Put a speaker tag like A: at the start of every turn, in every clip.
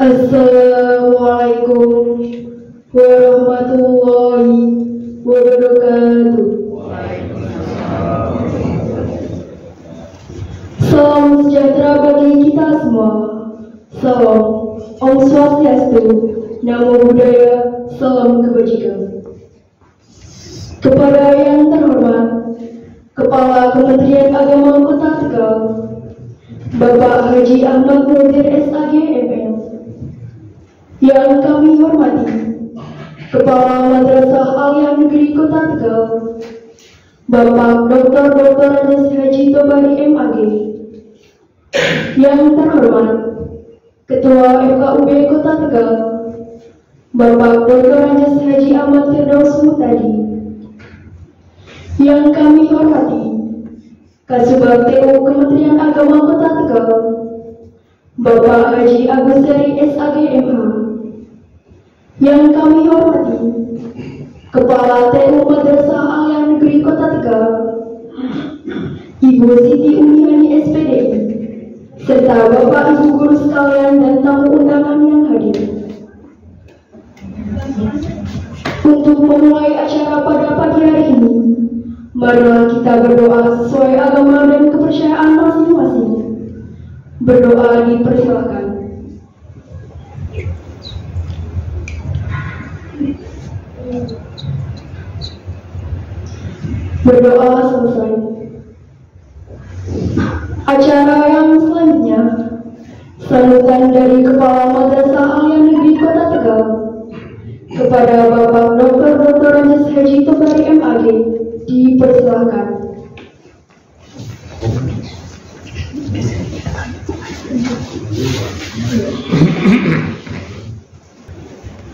A: Assalamualaikum warahmatullahi wabarakatuh. Salam sejahtera bagi kita semua. Salam Om Swastiastu, Namo Buddhaya, salam kebajikan. Kepada yang terhormat Kepala Kementerian Agama Kota Tegal, Bapak Haji Ahmad Nurdin SAG MM. Yang kami hormati Kepala Madrasah Aliyah Negeri Kota Tegal, Bapak Dr. Andes Haji Tobari MAG. Yang terhormat Ketua FKUB Kota Tegal, Bapak Dr. Andes Haji Ahmad Firdaus Mutadi. Yang kami hormati Kasubag TU Kementerian Agama Kota Tegal, Bapak Haji Agus Dari SAG MH. Yang kami hormati Kepala TU Madrasah Aliyah Negeri Kota Tegal, Ibu Siti Uniani SPDI, serta Bapak Ibu guru sekalian dan tamu undangan yang hadir. Untuk memulai acara pada pagi hari ini, marilah kita berdoa sesuai agama dan kepercayaan masing-masing. Berdoa dipersilakan. Berdoa selesai. Acara yang selanjutnya, sambutan dari Kepala Madrasah Aliyah Negeri Kota Tegal kepada Bapak Dr. Andes Haji Tobari MAG dipersilakan.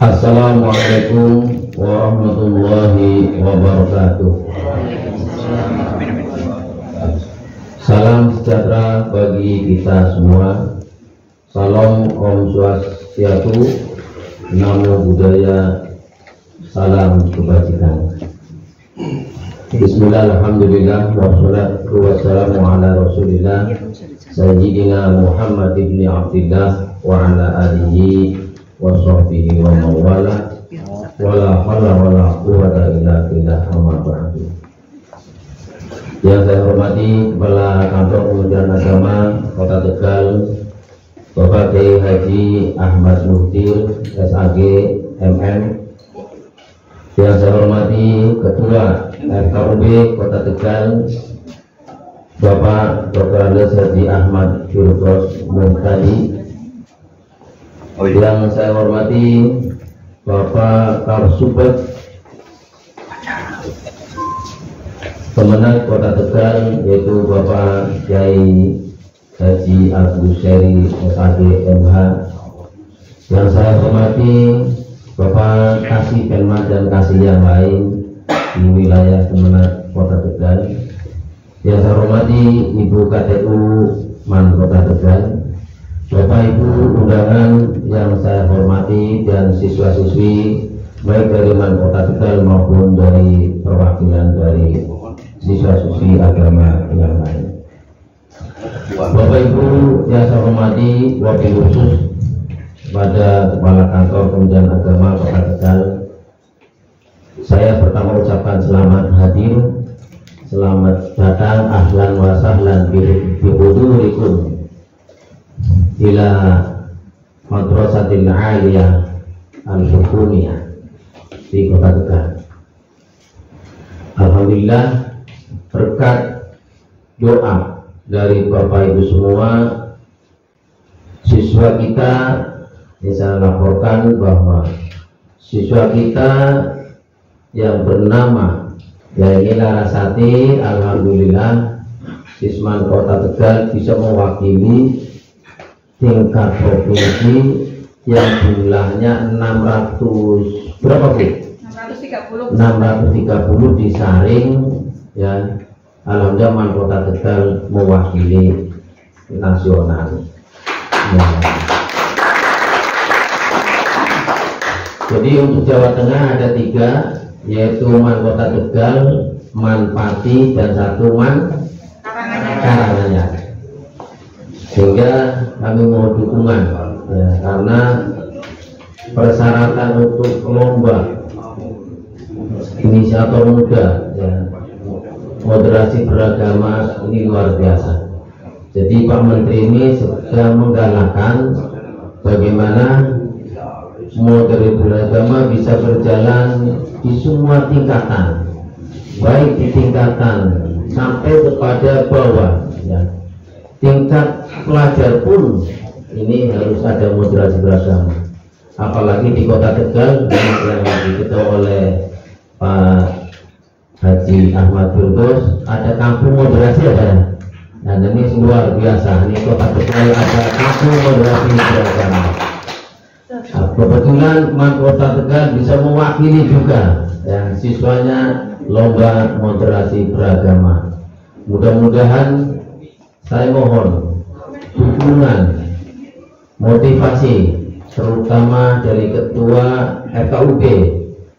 B: Assalamualaikum warahmatullahi wabarakatuh. Salam sejahtera bagi kita semua. Salam Om Swastiastu, Namo Buddhaya, salam kebajikan. Bismillah, alhamdulillah, wassalatu wassalamu ala rasulillah Sayyidina Muhammad ibn Abdillah wa ala alihi wa sahbihi wa mawala wala hawla wala quwwata illa billah, amma ba'du. Yang saya hormati Kepala Kantor Kementerian Agama Kota Tegal, Bapak Kiai Haji Ahmad Nurdin SAG MM. Yang saya hormati Ketua FKUB Kota Tegal, Bapak Dr. Andes Haji Ahmad Firdaus Mutadi. Yang saya hormati Bapak Kasubag Kemenag Kota Tegal, yaitu Bapak Kiai Haji Agus Dari SAG MH. Yang saya hormati Bapak Kasih Penma dan Kasih yang lain di wilayah Kemenag Kota Tegal. Yang saya hormati Ibu KTU Man Kota Tegal, Bapak Ibu undangan yang saya hormati, dan siswa-siswi baik dari Man Kota Tegal maupun dari perwakilan dari siswa-siswi agama yang lain. Bapak Ibu yang saya hormati, wabil khusus pada Kepala Kantor Kementerian Agama Kota Tegal, saya pertama ucapkan selamat hadir, selamat datang, ahlan wa sahlan bihudurikum ila Madrasatil Aliyah Al-Hukumiyah di Kota Tegal. Alhamdulillah, berkat doa dari Bapak Ibu semua, siswa kita, saya laporkan bahwa siswa kita yang bernama Yaini Larasati, alhamdulillah Sisman Kota Tegal bisa mewakili tingkat provinsi yang jumlahnya 600 berapa Bu? 630 disaring ya. Alhamdulillah Man Kota Tegal mewakili nasional ya. Jadi untuk Jawa Tengah ada 3, yaitu Man Kota Tegal, Man Pati, dan 1 Man Karanganyar. Sehingga kami mohon dukungan ya, karena persyaratan untuk lomba inisiator muda ya, moderasi beragama ini luar biasa. Jadi Pak Menteri ini sedang menggalakkan bagaimana moderasi beragama bisa berjalan di semua tingkatan, baik di tingkatan sampai kepada bawah ya. Tingkat pelajar pun ini harus ada moderasi beragama. Apalagi di Kota Tegal yang diketuai oleh Pak Haji Ahmad Firdaus ada kampung moderasi ada. Nah ini luar biasa, ini Kota Tegal ada kampung moderasi beragama. Nah, kebetulan Kota Tegal bisa mewakili juga ya, siswanya lomba moderasi beragama. Mudah-mudahan saya mohon dukungan, motivasi, terutama dari Ketua FKUB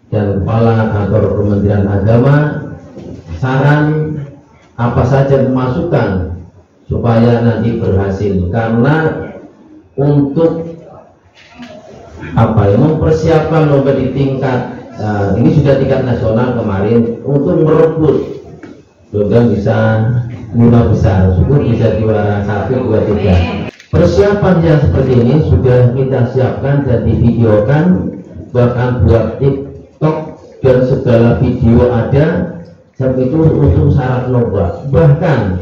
B: dan Kepala Kantor Kementerian Agama, saran apa saja masukan supaya nanti berhasil, karena untuk mempersiapkan lomba di tingkat ini sudah tingkat nasional kemarin untuk merebut mudah bisa 5 besar, syukur bisa juara 1, 2, 3. Persiapan yang seperti ini sudah kita siapkan dan divideokan, bahkan buat TikTok dan segala video ada. Sampai itu untuk syarat lomba, bahkan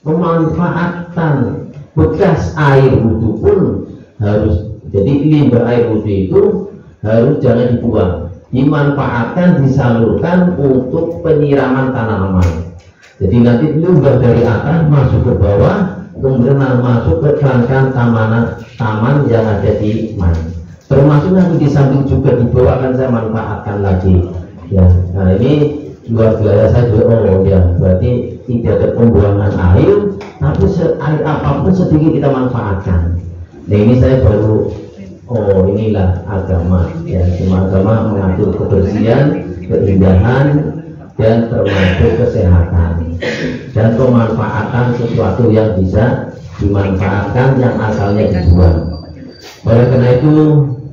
B: pemanfaatan bekas air wudhu pun harus. Jadi limbah air wudhu itu harus jangan dibuang, dimanfaatkan, disalurkan untuk penyiraman tanaman. Jadi nanti limbah dari atas masuk ke bawah, kemudian masuk ke rangkaian taman yang ada di mana. Termasuk nanti di samping juga di bawah akan saya manfaatkan lagi. Ya, nah ini luar biasa saja. Oh ya, berarti tidak ada pembuangan air, tapi air apapun sedikit kita manfaatkan. Nah ini saya baru, oh inilah agama ya, semua agama mengatur kebersihan, keindahan, dan termasuk kesehatan dan pemanfaatan sesuatu yang bisa dimanfaatkan yang asalnya dibuang. Oleh karena itu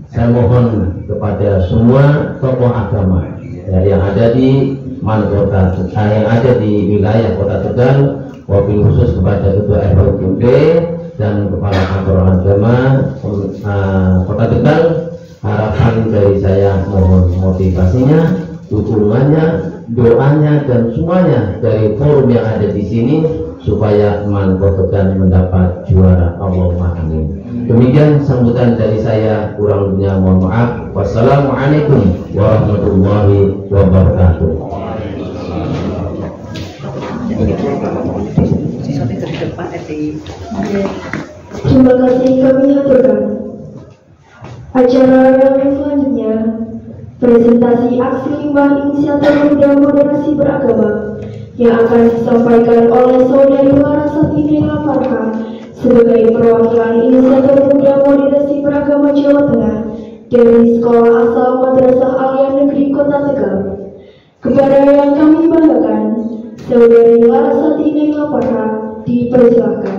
B: saya mohon kepada semua tokoh agama ya, yang ada di yang ada di wilayah Kota Tegal, wabil khusus kepada Ketua FKUB dan Kepala Kantor Agama Kota Tegal, harapan dari saya mohon motivasinya, dukungannya, doanya, dan semuanya dari forum yang ada di sini supaya Kota Tegal mendapat juara. Allahumma amin. Demikian sambutan dari saya, kurang lebihnya mohon maaf. Wassalamualaikum warahmatullahi wabarakatuh.
A: Terima kasih kami haturkan. Acara yang selanjutnya, presentasi aksi limbah inisiator muda moderasi beragama yang akan disampaikan oleh Saudari Larasati Nela Farka sebagai perwakilan inisiator muda moderasi beragama Jawa Tengah dari Sekolah Asal Madrasah Aliyah Negeri Kota Tegal. Kepada yang kami banggakan, Saudari Larasati Nela Farka dipersilakan.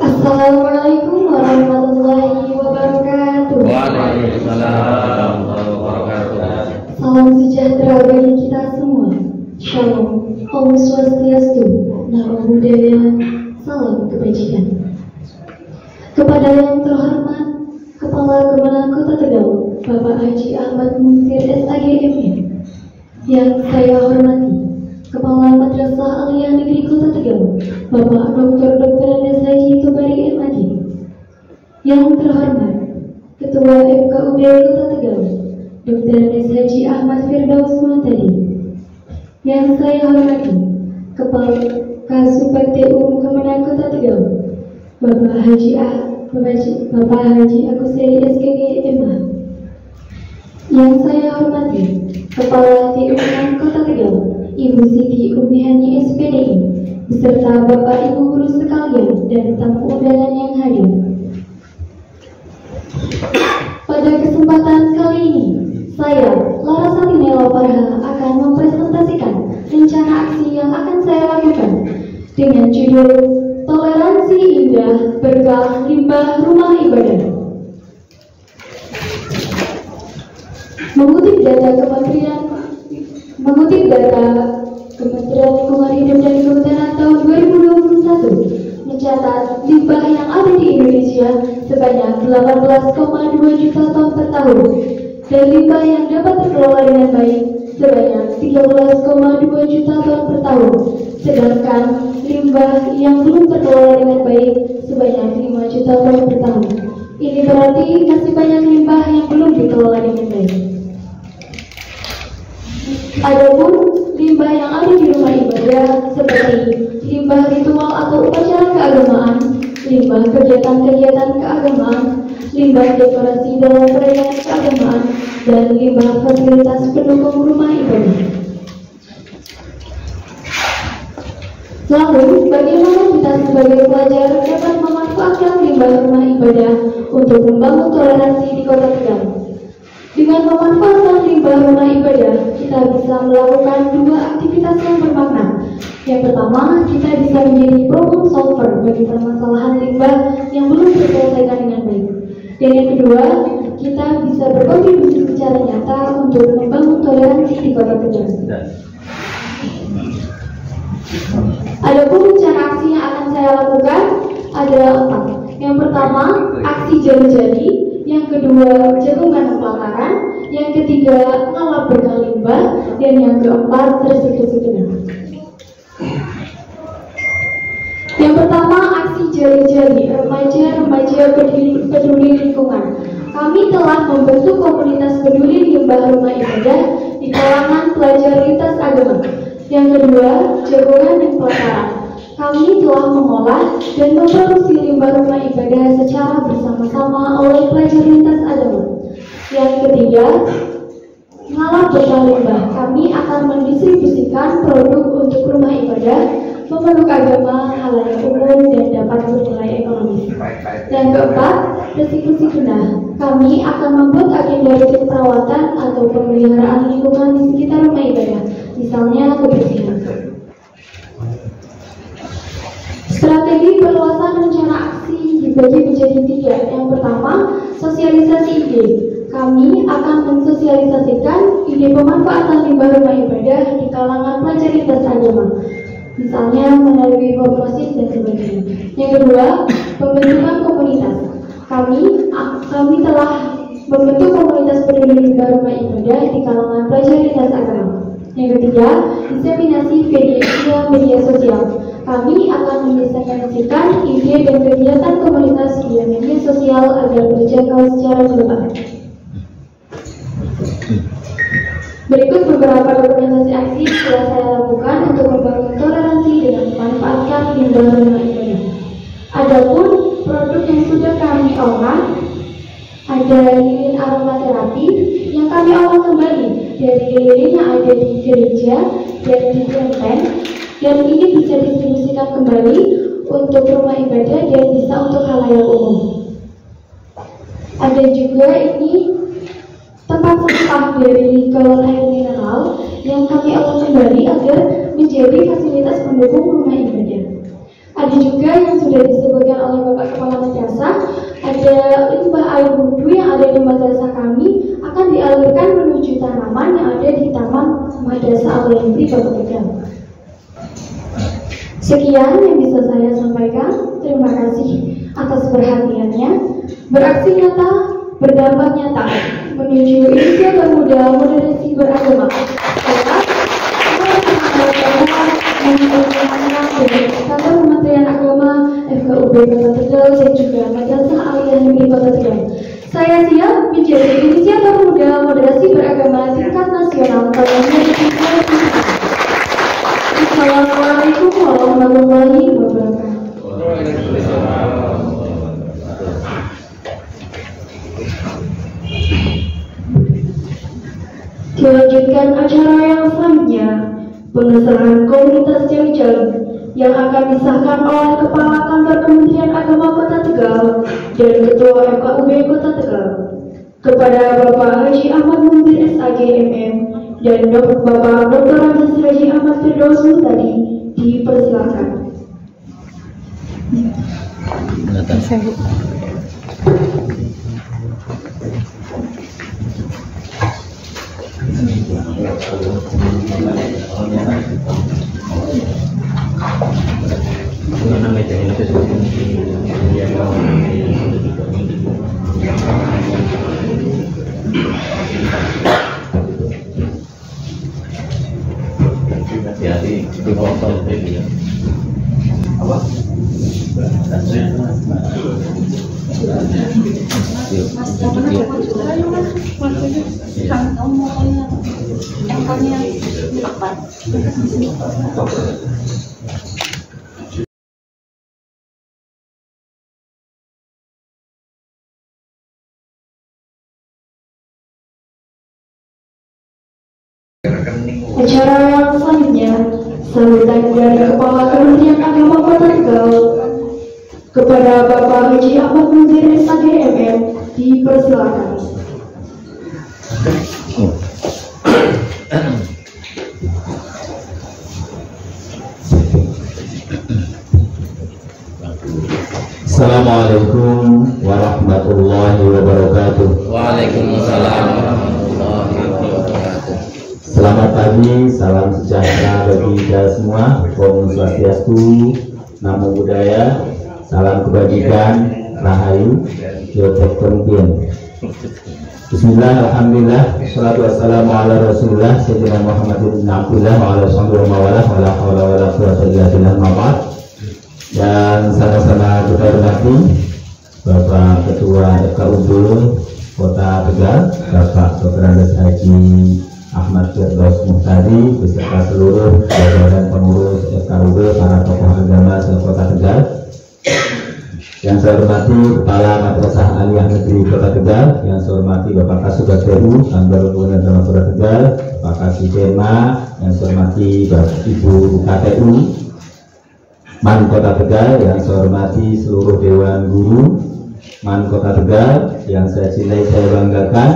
A: Assalamualaikum warahmatullahi wabarakatuh.
B: Waalaikumsalam warahmatullahi wabarakatuh.
A: Salam sejahtera bagi kita semua. Shalom, Om Swastiastu, Namo Buddhaya, salam kebajikan. Kepada yang terhormat Kepala Kemenang Kota Tegal, Bapak Haji Ahmad Munsir SAG MM, yang saya hormati Kepala Madrasah Aliyah Negeri Kota Tegal, Bapak Dr. Andes Haji Tobari MAD, yang terhormat Ketua FKUB Kota Tegal, Dr. Andes Haji Ahmad Firdaus Muhtadi, yang saya hormati Kepala Kasubag TU Kemenang Kota Tegal, Bapak Haji Aguseri SKG MA, yang saya hormati Kepala TU Kota Tegal, Ibu Siti Umihani SPDI, beserta Bapak Ibu guru sekalian dan tamu undangan yang hadir. Pada kesempatan kali ini, saya, Larasati Nela Farka, akan mempresentasikan rencana aksi yang akan saya lakukan dengan judul Toleransi Indah Berkah Limbah Rumah Ibadah. Mengutip data Kementerian Lingkungan Hidup dan Kehutanan tahun 2021 mencatat limbah yang ada di Indonesia sebanyak 18,2 juta ton per tahun dan limbah yang dapat terkelola dengan baik sebanyak 13,2 juta ton per tahun, sedangkan limbah yang belum terkelola dengan baik sebanyak 5 juta ton per tahun. Ini berarti masih banyak limbah yang belum dikelola dengan baik. Adapun limbah yang ada di rumah ibadah seperti limbah ritual atau upacara keagamaan, limbah kegiatan-kegiatan keagamaan, limbah dekorasi dalam perayaan keagamaan, dan limbah fasilitas pendukung rumah ibadah. Lalu, bagaimana kita sebagai pelajar dapat memanfaatkan limbah rumah ibadah untuk membangun toleransi di Kota Tegal? Dengan memanfaatkan limbah rumah ibadah, kita bisa melakukan dua aktivitas yang bermakna. Yang pertama, kita bisa menjadi problem solver bagi permasalahan limbah yang belum terselesaikan dengan baik. Dan yang kedua, kita bisa berkontribusi secara nyata untuk membangun toleransi di Kota Tegal. Adapun rencana aksi yang akan saya lakukan adalah 4. Yang pertama, aksi jadi-jadi. Yang kedua, jagungan pelataran. Yang ketiga, ngalap berkah limbah. Dan yang keempat, terseger-segenap. Yang pertama, aksi jari-jari remaja-remaja peduli lingkungan. Kami telah membentuk komunitas peduli limbah rumah ibadah di kalangan pelajar lintas agama. Yang kedua, jagungan dan pelataran. Kami telah mengolah dan memproduksi limbah rumah ibadah secara bersama-sama oleh pelajar lintas agama. Yang ketiga, ngalap berkah limbah. Kami akan mendistribusikan produk untuk rumah ibadah, memeluk agama, halayak umum, dan dapat bernilai ekonomis. Yang keempat, resikusi genah. Kami akan membuat agenda rutin perawatan atau pemeliharaan lingkungan di sekitar rumah ibadah, misalnya kebersihan. Strategi perluasan rencana aksi dibagi menjadi 3. Yang pertama, sosialisasi ide. Kami akan mensosialisasikan ide pemanfaatan limbah rumah ibadah di kalangan pelajar lintas agama, misalnya melalui promosi dan sebagainya. Yang kedua, pembentukan komunitas. Kami telah membentuk komunitas peduli limbah rumah ibadah di kalangan pelajar lintas agama. Yang ketiga, diseminasi via media sosial. Kami akan mendiseminasikan ide dan kegiatan komunitas via media sosial agar terjangkau secara global. Berikut beberapa dokumentasi aksi yang telah saya lakukan untuk membangun toleransi dengan memanfaatkan limbah rumah ibadah. Adapun produk yang sudah kami olah, ada lilin aromaterapi yang kami olah kembali dari lilin yang ada di gereja dan di kelenteng, dan ini bisa didistribusikan kembali untuk rumah ibadah dan bisa untuk halayak umum. Ada juga ini tempat sampah dari galon air mineral yang kami olah kembali agar menjadi fasilitas pendukung rumah ibadah. Ada juga yang sudah disebutkan oleh Bapak Kepala Madrasah, ada limbah air wudhu yang ada di madrasah kami akan dialirkan menuju tanaman yang ada di Taman Madrasah Al-Yantri Kota Tegal. Sekian yang bisa saya sampaikan. Terima kasih atas perhatiannya. Beraksi nyata, berdampak nyata menuju Indonesia Muda Moderasi Beragama. Kantor Kementerian Agama FKUB Kota Tegal dan juga Madrasah Al-Yantri Kota Tegal. Saya siap menjadi Inisiator Muda Moderasi Beragama tingkat nasional tahun 2020. Assalamualaikum warahmatullahi wabarakatuh. Dilanjutkan acara yang selanjutnya, pengesahan komunitas jari-jari yang akan disahkan oleh Kepala Kantor Kementerian Agama Kota Tegal dan Ketua FKUB Kota Tegal. Kepada Bapak Haji Ahmad Munzir SAG MM dan Bapak Dr. Haji Ahmad Firdaus Mustadi, dipersilakan.
B: Hati-hati di bawah ya. Apa?
A: Acara yang selanjutnya, sambutan dari Kepala Kementerian Agama Kota Tegal kepada Bapak Haji Ahmad Munzir SAG MM dipersilakan.
B: Assalamualaikum warahmatullahi wabarakatuh.
C: Waalaikumsalam warahmatullahi wabarakatuh.
B: Selamat pagi, salam sejahtera bagi kita semua. Om Swastiastu, Namo Buddhaya, salam kebajikan, rahayu, yotek pemimpin. Bismillah, alhamdulillah, salatu wassalamu ala rasulullah Sayyidina Muhammadin Abdullah wa ala sahbihi wa ala wa la hawla wa la quwwata illa billah ma'bad. Dan sama-sama kita hormati Bapak Ketua FKUB Kota Tegal, Bapak Dr. Andes Haji Ahmad Firdaus Muhtadi beserta seluruh jajaran pengurus FKUB, para tokoh agama se-Kota Tegal. Yang saya hormati Kepala Madrasah Aliyah Negeri Kota Tegal, yang saya hormati Bapak Kasubag TU Anggota Hubungan Agama Kota Tegal, Pak Kasubema, yang saya hormati Bapak Ibu KTU Man Kota Tegal, yang saya hormati seluruh Dewan Guru Man Kota Tegal, yang saya cintai, saya banggakan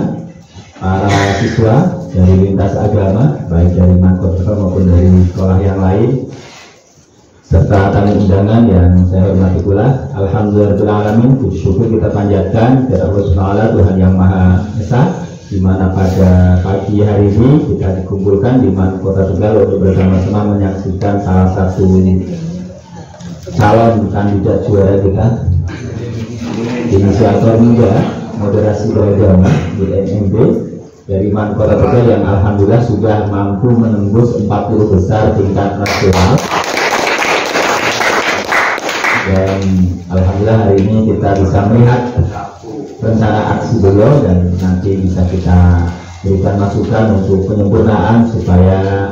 B: para siswa dari lintas agama, baik dari Man Kota Tegal maupun dari sekolah yang lain, serta tamu undangan yang saya hormati pula. Alhamdulillahirrahmanirrahim, puji syukur kita panjatkan kepada Allah SWT, Tuhan yang Maha Esa, di mana pada pagi hari ini kita dikumpulkan di Man Kota Tegal untuk bersama-sama menyaksikan salah satu calon kandidat juara kita, inisiator muda moderasi beragama di NMB dari Man Kota Tegal, yang alhamdulillah sudah mampu menembus 40 besar tingkat nasional. Dan alhamdulillah hari ini kita bisa melihat rencana aksi beliau, dan nanti bisa kita berikan masukan untuk penyempurnaan supaya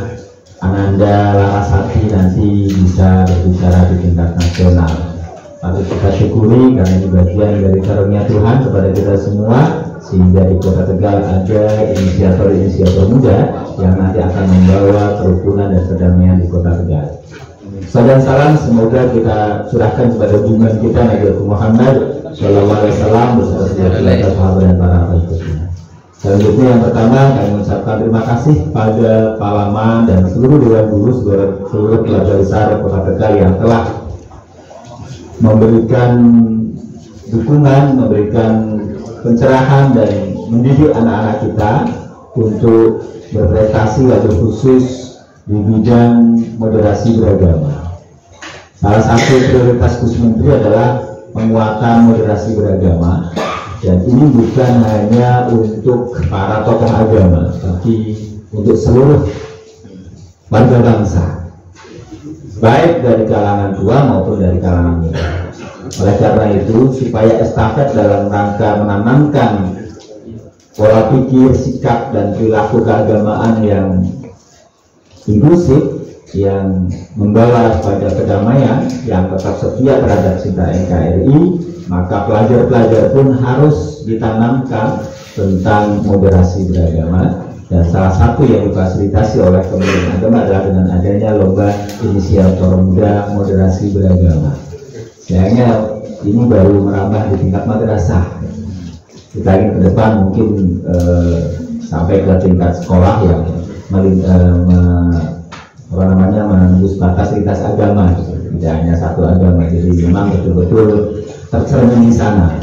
B: Ananda Larasati nanti bisa berbicara di tingkat nasional. Patut kita syukuri karena ini bagian dari karunia Tuhan kepada kita semua, sehingga di Kota Tegal ada inisiator-inisiator muda yang nanti akan membawa kerukunan dan perdamaian di Kota Tegal. Salam salam semoga kita curahkan kepada junjungan kita Nabi Muhammad Shallallahu Alaihi Wasallam beserta sahabat dan para pengikutnya. Selanjutnya yang pertama kami mengucapkan terima kasih pada Pahlawan dan seluruh Dewan Guru, seluruh keluarga besar Kota Tegal yang telah memberikan dukungan, memberikan pencerahan dan mendidik anak-anak kita untuk berprestasi wabil khusus di bidang moderasi beragama. Salah satu prioritas Gus Menteri adalah penguatan moderasi beragama, dan ini bukan hanya untuk para tokoh agama, tapi untuk seluruh warga bangsa, baik dari kalangan tua maupun dari kalangan muda. Oleh karena itu, supaya estafet dalam rangka menanamkan pola pikir, sikap, dan perilaku keagamaan yang inklusif, yang membawa pada kedamaian, yang tetap setia terhadap cinta NKRI, maka pelajar-pelajar pun harus ditanamkan tentang moderasi beragama. Dan salah satu yang difasilitasi oleh Kementerian Agama adalah dengan adanya lomba inisiator muda moderasi beragama. Sayangnya ini baru merambah di tingkat madrasah. Kita ingin ke depan mungkin sampai ke tingkat sekolah yang menembus batas lintas agama, tidak hanya satu agama. Jadi memang betul-betul
D: tercermin di sana.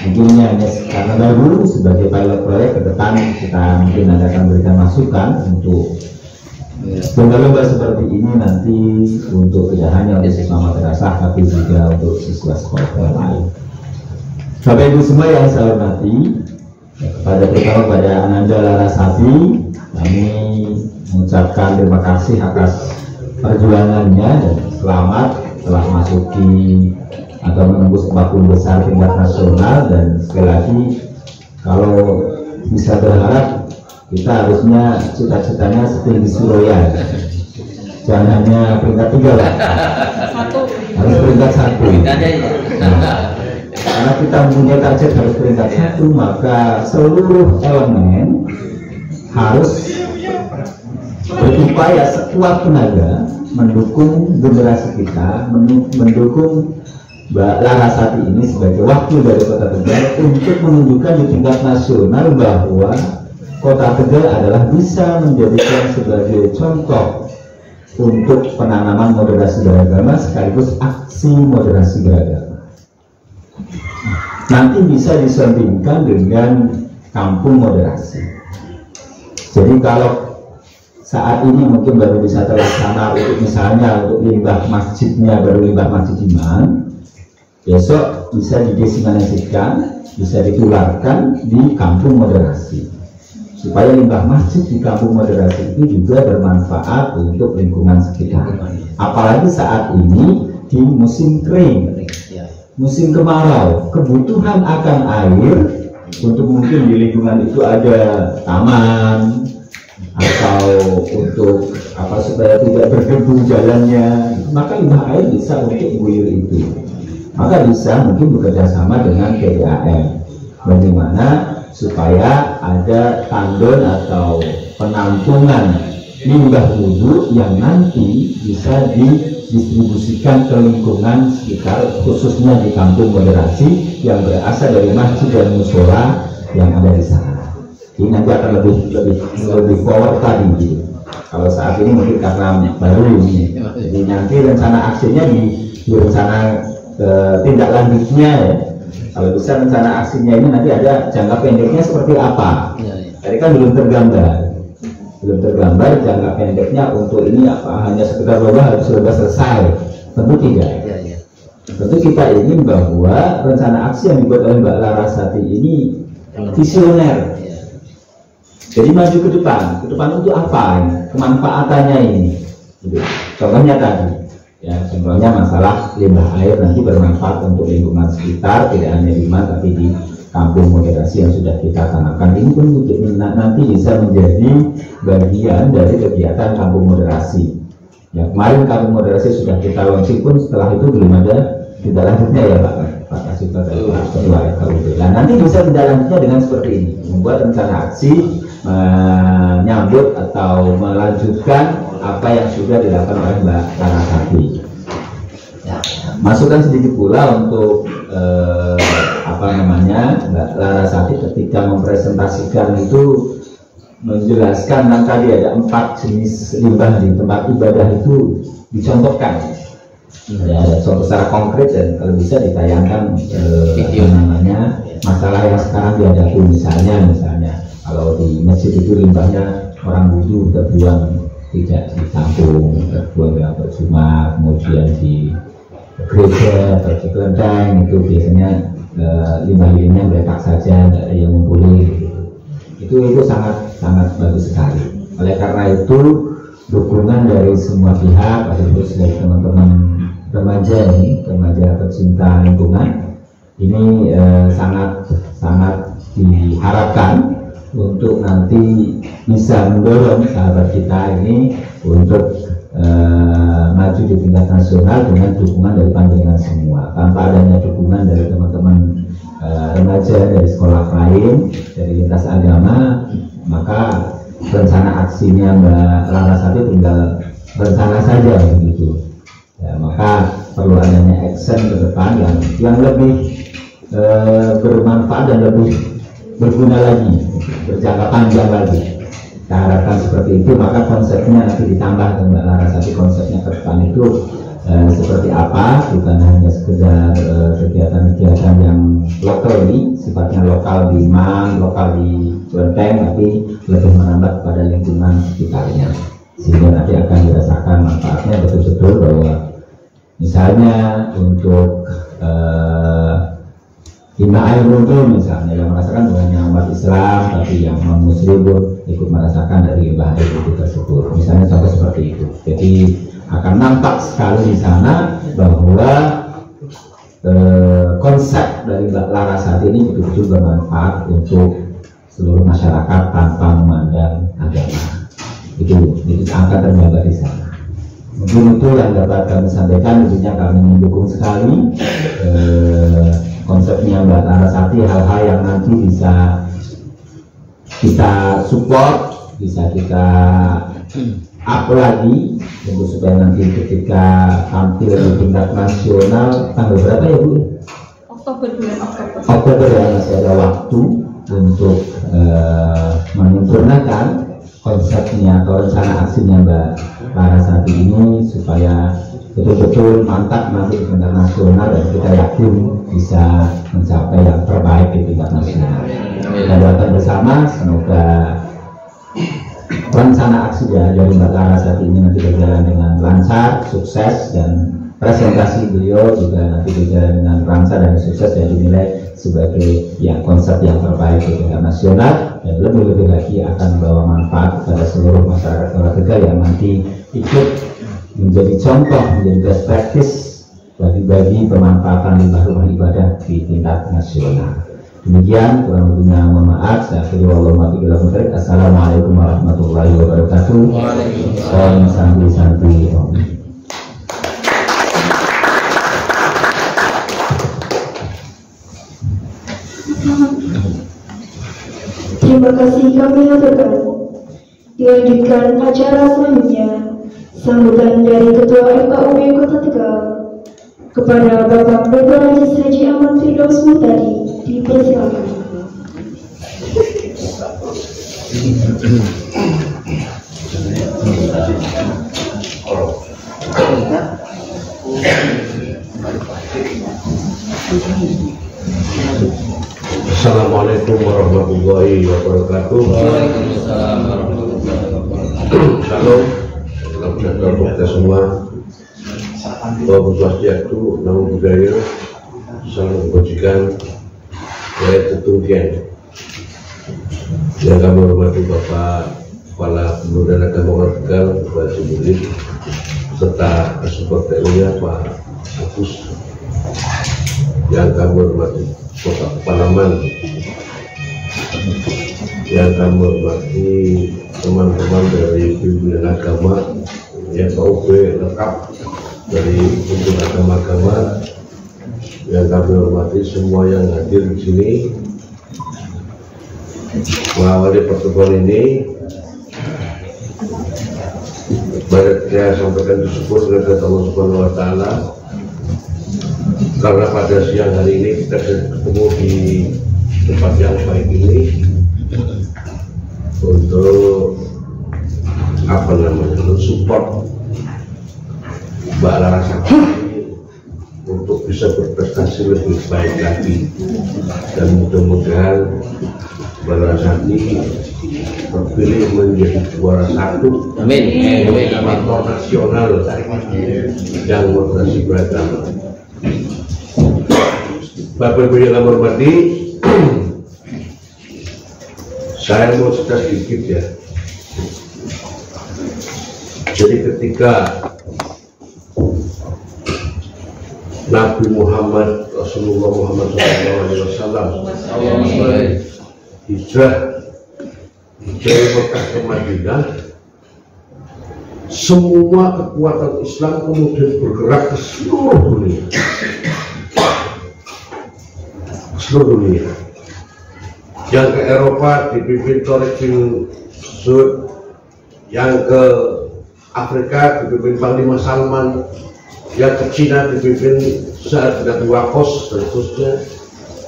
D: Mungkin hanya karena baru sebagai pilot proyek, ke depan kita mungkin akan berikan masukan untuk lomba-lomba seperti ini nanti untuk tidak hanya untuk siswa madrasah tapi juga untuk siswa sekolah yang lain. Bapak Ibu semua yang saya hormati, terutama kepada Ananda Larasati, kami mengucapkan terima kasih atas perjuangannya dan selamat telah masuki atau menembus 40 besar tingkat nasional. Dan sekali lagi, kalau bisa berharap, kita harusnya cita-citanya setinggi Surya, jangan hanya peringkat 3 lah, harus peringkat 1. Karena kita mempunyai target harus peringkat 1, maka seluruh elemen harus berupaya sekuat tenaga mendukung generasi kita, mendukung Mbak Larasati ini sebagai wakil dari Kota Tegal untuk menunjukkan di tingkat nasional bahwa Kota Tegal adalah bisa menjadikan sebagai contoh untuk penanaman moderasi beragama sekaligus aksi moderasi beragama. Nanti bisa disandingkan dengan kampung moderasi. Jadi kalau saat ini mungkin baru bisa terlaksana untuk misalnya untuk limbah masjidnya baru limbah masjid Iman, besok bisa didesimasikan, bisa ditularkan di kampung moderasi, supaya limbah masjid di kampung moderasi itu juga bermanfaat untuk lingkungan sekitar. Apalagi saat ini di musim kering, musim kemarau, kebutuhan akan air untuk mungkin di lingkungan itu ada taman atau untuk apa supaya tidak berdebu jalannya, maka limbah air bisa untuk gulir itu. Maka bisa mungkin bekerja sama dengan PDAM, bagaimana supaya ada tandon atau penampungan limbah wudhu yang nanti bisa didistribusikan ke lingkungan sekitar, khususnya di kampung moderasi yang berasal dari masjid dan mushola yang ada di sana. Ini nanti akan lebih forward tadi gitu. Kalau saat ini mungkin karena baru ini, jadi nanti rencana aksinya di rencana tindak lanjutnya ya. Kalau bisa rencana aksinya ini nanti ada jangka pendeknya seperti apa. Tadi kan belum tergambar jangka pendeknya untuk ini apa, hanya sekedar bahwa harus sudah selesai. Tentu tidak. Tentu kita ingin bahwa rencana aksi yang dibuat oleh Mbak Larasati ini visioner. Jadi maju ke depan untuk apa? Kemanfaatannya ini. Gitu. Contohnya tadi. Ya, contohnya masalah limbah air nanti bermanfaat untuk lingkungan sekitar, tidak hanya di Iman tapi di kampung moderasi yang sudah kita tanamkan. Ini pun nanti bisa menjadi bagian dari kegiatan kampung moderasi. Ya, kemarin kampung moderasi sudah kita launching pun setelah itu belum ada tindak lanjutnya ya Pak Kasih dari Pak Ketua RKUD. Nah, nanti bisa tindak lanjutnya dengan seperti ini, membuat rencana aksi menyambut atau melanjutkan apa yang sudah dilakukan oleh Mbak Larasati. Masukkan sedikit pula untuk Mbak Larasati ketika mempresentasikan itu menjelaskan tentang tadi ada 4 jenis limbah di tempat ibadah itu dicontohkan. Ya, ada contoh secara konkret dan kalau bisa ditayangkan masalah yang sekarang dihadapi misalnya kalau di masjid itu limbahnya orang wudhu terbuang tidak ditampung, terbuang dalam percuma, kemudian di gereja atau di kelenteng itu biasanya limbah-limbahnya meletak saja, tidak ada yang mengumpuli gitu. Itu sangat bagus sekali. Oleh karena itu dukungan dari semua pihak, khusus dari teman-teman remaja pecinta lingkungan ini sangat diharapkan untuk nanti bisa mendorong sahabat kita ini untuk maju di tingkat nasional dengan dukungan dari panjenengan semua. Tanpa adanya dukungan dari teman-teman remaja dari sekolah lain, dari lintas agama, maka rencana aksinya Mbak Larasati tinggal rencana saja begitu. Ya, maka perlu adanya action ke depan yang lebih bermanfaat dan lebih berguna lagi, berjangka panjang lagi. Kita harapkan seperti itu. Maka konsepnya nanti ditambah Mbak Larasati, konsepnya ke depan itu seperti apa, bukan hanya sekedar kegiatan-kegiatan yang lokal ini, sifatnya lokal di Man, lokal di Klenteng, tapi lebih menambah pada lingkungan sekitarnya, sehingga nanti akan dirasakan manfaatnya betul-betul bahwa misalnya untuk Bina Air Runtul misalnya yang merasakan bukan hanya umat Islam tapi yang non Muslim pun ikut merasakan dari limbah air itu tersebut, misalnya contoh seperti itu. Jadi akan nampak sekali di sana bahwa konsep dari Mbak Larasati ini betul-betul bermanfaat untuk seluruh masyarakat tanpa memandang agama. Itu akan tergambar di sana. Mungkin itu yang dapat kami sampaikan. Tentunya kami mendukung sekali konsepnya Mbak Larasati, hal-hal yang nanti bisa kita support, bisa kita up lagi untuk supaya nanti ketika tampil di tingkat nasional tanggal berapa ya Bu?
A: Bulan Oktober.
D: Oktober ya, masih ada waktu untuk menyempurnakan konsepnya atau rencana aksinya Mbak Larasati ini supaya betul-betul mantap nanti di tingkat nasional dan kita yakin bisa mencapai yang terbaik di tingkat nasional. Kita doakan bersama semoga rencana aksi dari Mbak Larasati ini nanti berjalan dengan lancar, sukses, dan presentasi beliau juga nanti berjalan dengan lancar dan sukses dan dinilai sebagai konsep yang terbaik di tingkat nasional, dan lebih-lebih lagi akan membawa manfaat kepada seluruh masyarakat Kota Tegal yang nanti ikut menjadi contoh, menjadi best practice bagi pemanfaatan limbah rumah ibadah di tingkat nasional. Demikian, kurang lebihnya mohon maaf. Assalamualaikum warahmatullahi wabarakatuh. Om Santi Santi Om.
A: Terima kasih kami haturkan. Dilanjutkan acara selanjutnya, sambutan dari Ketua FKUB Kota Tegal kepada Bapak Dr. Haji Ahmad Firdaus Mutadi. Dipersilakan.
E: Assalamualaikum warahmatullahi wabarakatuh.
C: Waalaikumsalam warahmatullahi wabarakatuh.
E: Shalom, salam sejahtera untuk kita semua. Bahwa Swastiastu, Namo Buddhaya, salam kebajikan, jaya keturunan. Yang kami hormati Bapak Kepala Pemuda dan Agama Tegal, Bapak Jumuli, serta Support TU-nya Pak Agus. Yang kami hormati Bapak Kepala Man, yang kami hormati teman-teman dari pimpinan agama, yang FKUB lengkap dari pimpinan agama-agama, yang kami hormati semua yang hadir di sini. Mengawali pertemuan ini, baik saya sampaikan bersyukur kepada Allah Subhanahu Wa Taala karena pada siang hari ini kita ketemu di tempat yang baik ini untuk mensupport Mbak Larasati untuk bisa berprestasi lebih baik lagi, dan mudah-mudahan Mbak Larasati terpilih menjadi juara satu faktor nasional yang moderasi beragama. Bapak Ibu yang kami hormati, saya mau cerita sedikit ya. Jadi ketika Nabi Muhammad Rasulullah Muhammad SAW hijrah dari Mekah ke Madinah, semua kekuatan Islam kemudian bergerak ke seluruh dunia. Yang ke Eropa dipimpin Tariq bin Saud, yang ke Afrika dipimpin Panglima Salman, yang ke Cina dipimpin Sa'ad bin Abi Waqqas dan seterusnya,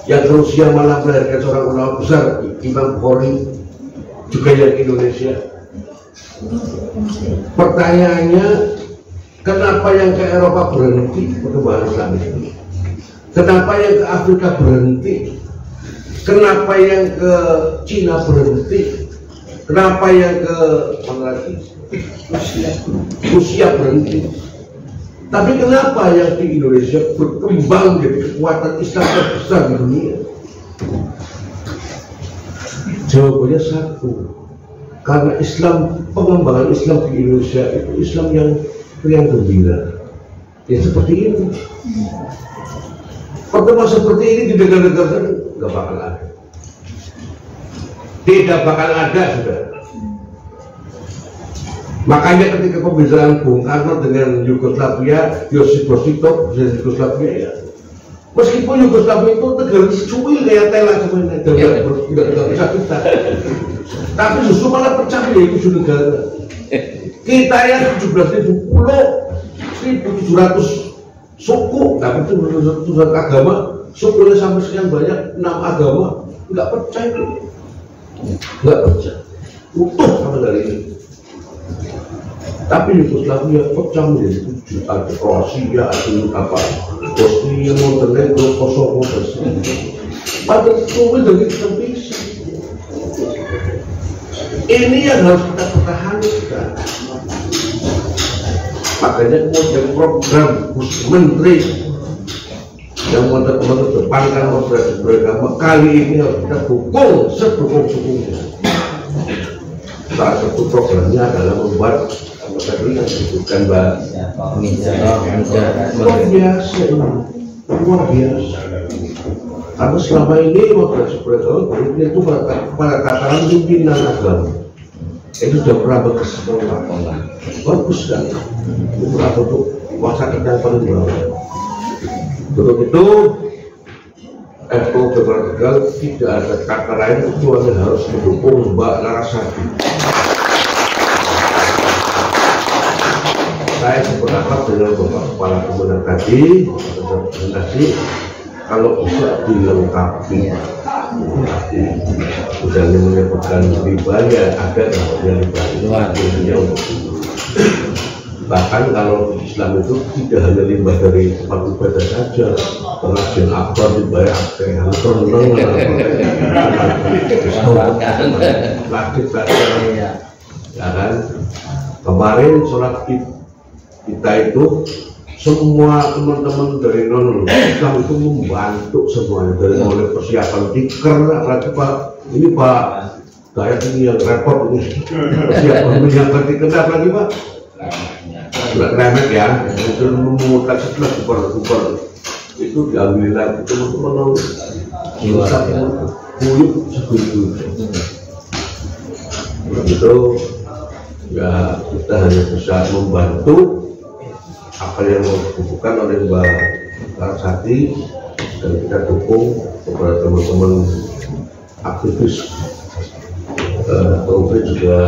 E: yang ke Rusia malah melahirkan seorang ulama besar Imam Bukhari, juga yang Indonesia. Pertanyaannya, Kenapa yang ke Eropa berhenti perkembangan Islam itu? Kenapa yang ke Afrika berhenti? Kenapa yang ke Cina berhenti? Kenapa yang ke mana lagi? Rusia berhenti? Tapi kenapa yang di Indonesia berkembang jadi kekuatan Islam terbesar di dunia? Jawabannya satu, karena pengembangan Islam di Indonesia itu Islam yang gembira. Ya seperti itu. Pertemuan seperti ini di negara-negara nggak bakal ada. Tidak bakal ada, sudah. Makanya ketika pembicaraan Bung Karno dengan Yugoslavia, Josip Broz Tito, Yugoslavia ya. Meskipun Yugoslavia itu negara cuil kayak Thailand sebenarnya, tidak bisa kita. Tapi justru malah pecah ya itu negara. Kita yang 17.000 pulau, 1.700 suku, tapi itu 700 agama, sukunya sampai sekian banyak, 6 agama, nggak pecah itu, nggak pecah, utuh sampai dari ini. Tapi Yugoslavia pecah menjadi 7, ada Kroasia, ada apa, Bosnia, Montenegro, Kosovo, dan sebagainya. Padahal suwi dari kita bisa. Ini yang harus kita pertahankan. Makanya kemudian program menteri yang mengedepankan moderasi beragama kali ini harus kita dukung sedukung-dukungnya. Salah satu programnya adalah membuat tadi yang disebutkan Mbak luar biasa ini, luar biasa. Karena selama ini moderasi beragama itu pada tataran pimpinan agama itu sudah pernah berkesempatan, bagus kan? Itu pernah untuk masyarakat yang paling bawah. Untuk itu, FO Tegal tidak ada kata lain kecuali harus mendukung Mbak Larasati. Saya sependapat dengan Bapak Kepala Kementerian tadi, presentasi kalau bisa dilengkapi. Sudah menyebutkan ribanya ada yang ribanya untuk bahkan kalau Islam itu tidak hanya limbah dari tempat ibadah saja, pengajian akbar dibayar yang reneng ya kan. Kemarin sholat kita itu semua teman-teman dari non Islam itu membantu semuanya, dari mulai persiapan tikar, apalagi Pak ini Pak Dayat ini yang repot ini persiapan menyiapkan tikar lagi Pak, sudah remet ya, itu memutar setelah super itu diambil lagi teman-teman bisa kulit segitu. Begitu ya, kita hanya bisa membantu apa yang dibutuhkan oleh Mbak Larasati, dan kita dukung kepada teman-teman aktivis. Kemudian juga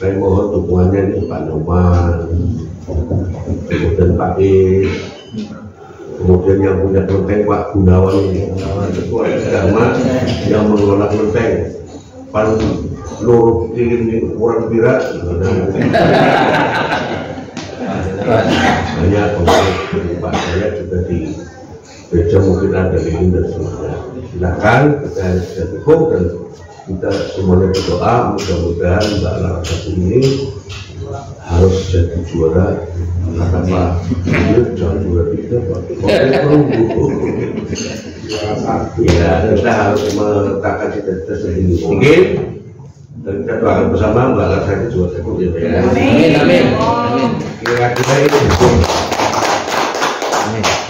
E: saya mohon dukungannya ini Pak Nyoman, kemudian Pak Is, kemudian yang punya kelenteng Pak Gunawan ini, ketua agama yang mengelola kelenteng, pan luruh ini kurang bira. Banyak Pak saya juga di gereja mungkin ada ini dan semuanya. Silakan kita bisa dukung dan kita semuanya berdoa mudah-mudahan Mbak Larasati ini harus jadi juara. Kata Pak jangan juara kita Pak. Ya kita harus meletakkan cita-cita sendiri mungkin. Dan kita doakan bersama Mbak Larasati juga cukup ya.
C: Amin, amin, amin.
E: Kira-kira itu,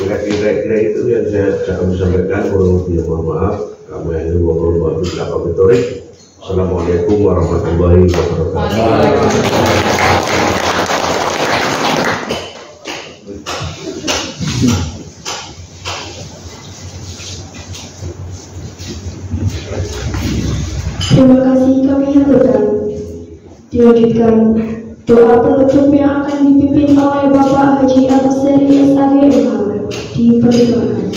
E: kira-kira itu yang saya akan sampaikan. Mohon maaf, kami hanya ngobrol bagus apa retorik. Assalamualaikum warahmatullahi wabarakatuh.
A: Terima kasih kami haturkan. Dilanjutkan doa penutup yang akan dipimpin oleh Bapak Haji Agus Seri SAG MH. Dipersilakan.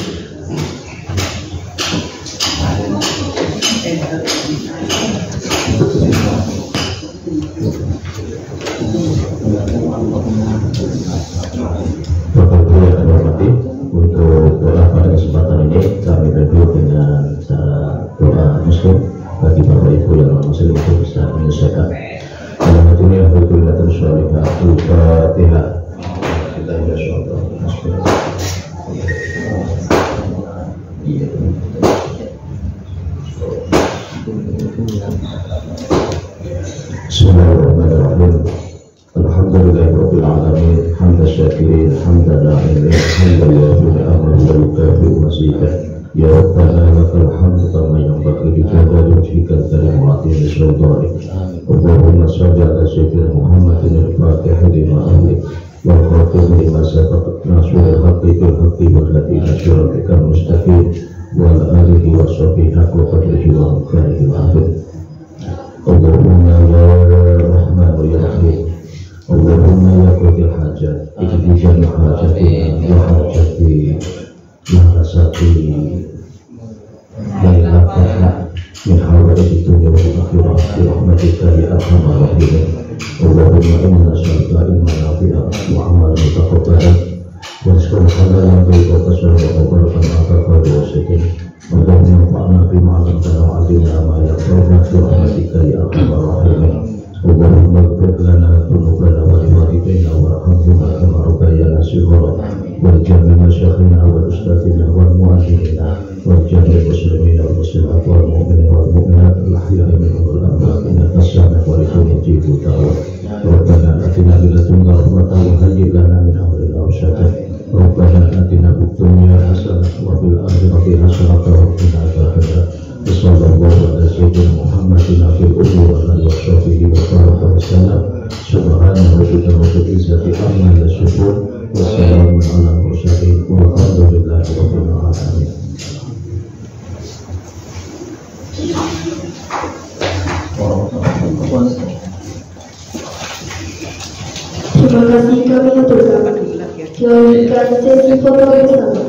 B: Bismillahirrahmanirrahim. Alhamdulillahirabbil alamin, hamdan syakirin, hamdan na'imin, hamdan yuwafiqu ni'amahu wa yukafi'u mazidah. Ya Rabbana lakal hamdu kama yanbaghi li jalali wajhikal karim wa 'azimi sultanik. Allahumma shalli ala sayyidina Muhammadin al-Fatih lima ughliq wal khatim lima sabaq nasrul haqqi bil haqqi wal hadi ila siratikal mustaqim wa ala alihi wa sahbihi haqqa qadrihi wa miqdarihi al-'azim. Allahumma ya Rahman ya Rahim, Allahumma ya qadil hajat, ikdi jami hajatina wa hajati ya rasati lailaka min hawadith dunya wal akhirah bi rahmatika ya arhamar rahimin. Allahumma inna nas'aluka ilman nafi'an wa amalan mutaqabbalan wa rizqan halalan tayyiban wa barakan fi rizqik. Allahumma anfa'na bima 'allamtana wa 'allimna ma yanfa'una bi rahmatika ya arhamar rahimin. Allahumma ighfir lana dhunubana wa liwalidayna warhamhuma kama rabbayana shighara wal jami' masyayikhina wal ustadzina wal mu'allimina wal jami' muslimina wal muslimat wal mu'minina wal mu'minat al ahya'i minhum wal amwat innaka sami'un qaribun mujibud da'wat. Rabbana atina min ladunka rahmatan wa hayyi' lana min amrina rashada. Rabbana atina fid dunya hasanah wa fil akhirati hasanah wa qina adzabannar. Sallallahu ala sayyidina Muhammadin fil umur wa alihi wa sahbihi wa baraka wa sallam. Subhana rabbika rabbil izzati amma yasifun wa salamun ala mursalin walhamdulillahi rabbil alamin.
A: Terima kasih kami aturkan. Dilanjutkan sesi foto bersama.